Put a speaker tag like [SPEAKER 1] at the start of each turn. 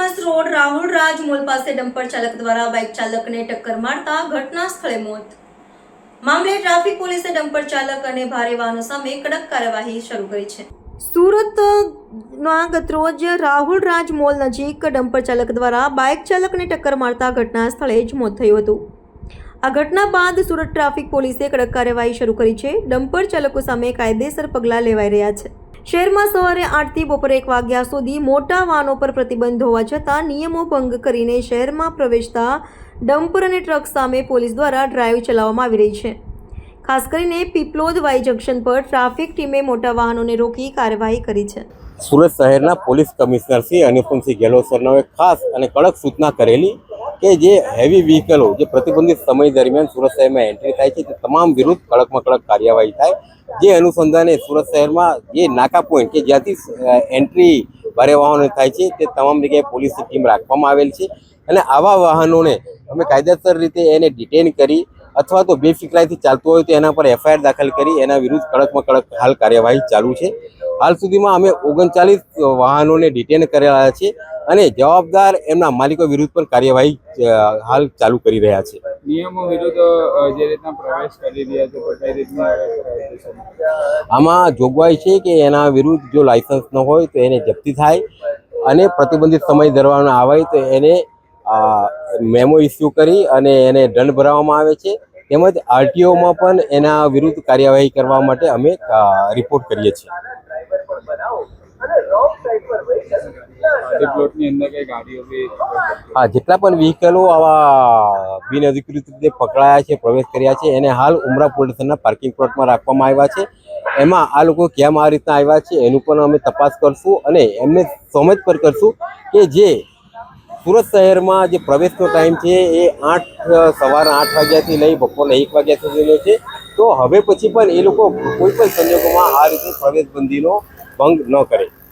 [SPEAKER 1] Bypass road Rahul રાજ mall પાસે dumper ચાલક દ્વારા બાઇક ચાલકને ટક્કર મારતા ઘટના સ્થળે મોત. મામલે ટ્રાફિક પોલીસે ડમ્પર ચાલક અને ભારે વાહનો સામે કડક કાર્યવાહી શરૂ કરી છે. સુરતના ગતરોજ રાહુલ રાજ મોલ નજીક ડમ્પર ચાલક દ્વારા બાઇક ચાલકને ટક્કર મારતા ઘટના સ્થળે જ મોત થયું હતું. આ ઘટના બાદ સુરત ટ્રાફિક પોલીસે કડક કાર્યવાહી શરૂ કરી છે. ડમ્પર ચાલકો સામે કાયદેસર પગલાં લેવાઈ રહ્યા છે. શહેરમાં સવારે 8 થી બપોરે 1 વાગ્યા સુધી મોટા વાહનો પર પ્રતિબંધ હોવા છતાં નિયમો ભંગ કરીને શહેરમાં પ્રવેશતા ડમ્પર અને ટ્રક સામે પોલીસ દ્વારા ડ્રાઈવ ચલાવવામાં આવી રહી છે. ખાસ કરીને પીપલોદ વાય જંકશન પર ટ્રાફિક ટીમે મોટા વાહનોને રોકી કાર્યવાહી કરી છે.
[SPEAKER 2] સુરત શહેરના પોલીસ કમિશનર શ્રી અનુપમસિંહ ગેહલોત સરનાઓએ ખાસ અને કડક સૂચના કરેલી કે જે હેવી વ્હીકલો જે પ્રતિબંધિત સમય દરમિયાન સુરત શહેરમાં એન્ટ્રી થાય છે તે તમામ વિરુદ્ધ કડકમાં કડક કાર્યવાહી થાય. જે અનુસંધાને સુરત શહેરમાં જે નાકા પોઈન્ટ કે જ્યાંથી એન્ટ્રી ભારે વાહનો થાય છે તે તમામ જગ્યાએ પોલીસની ટીમ રાખવામાં આવેલ છે અને આવા વાહનોને અમે કાયદેસર રીતે એને ડિટેન કરી અથવા તો બેફિકરાઈથી ચાલતું હોય તો એના પર એફઆઈઆર દાખલ કરી એના વિરુદ્ધ કડકમાં કડક હાલ કાર્યવાહી ચાલુ છે. હાલ સુધીમાં અમે 39 વાહનોને ડિટેન કરેલા છે અને જવાબદાર એમના માલિકો વિરુદ્ધ પણ કાર્યવાહી હાલ ચાલુ કરી રહ્યા છે.
[SPEAKER 3] નિયમો વિરુદ્ધ જે રીતના પ્રવેશ કરી રહ્યા છે કઈ રીતના
[SPEAKER 2] આમાં જોગવાઈ છે કે એના વિરુદ્ધ જો લાયસન્સ ન હોય તો એને જપ્તી થાય અને પ્રતિબંધિત સમય દરમિયાન આવે તો એને મેમો ઇસ્યુ કરી અને એને દંડ ભરવામાં આવે છે. તેમજ આરટીઓમાં પણ એના વિરુદ્ધ કાર્યવાહી કરવા માટે અમે રિપોર્ટ કરીએ છીએ. હા, જેટલા પણ વ્હીકલો આવા બિનઅધિકૃત રીતે પકડાયા છે, પ્રવેશ કર્યા છે, એને હાલ ઉમરા પોલીસ સ્ટેશનના પાર્કિંગ પ્લોટમાં રાખવામાં આવ્યા છે. એમાં આ લોકો કેમ આ રીતના આવ્યા છે એનું પણ અમે તપાસ કરશું અને એમને સમજ પર કરશું કે જે સુરત શહેરમાં જે પ્રવેશનો ટાઈમ છે એ સવારના 8 વાગ્યાથી લઈ બપોરના 1 વાગ્યા સુધીનો છે. તો હવે પછી પણ એ લોકો કોઈ પણ સંજોગોમાં આ રીતે પ્રવેશબંધીનો ભંગ ન કરે.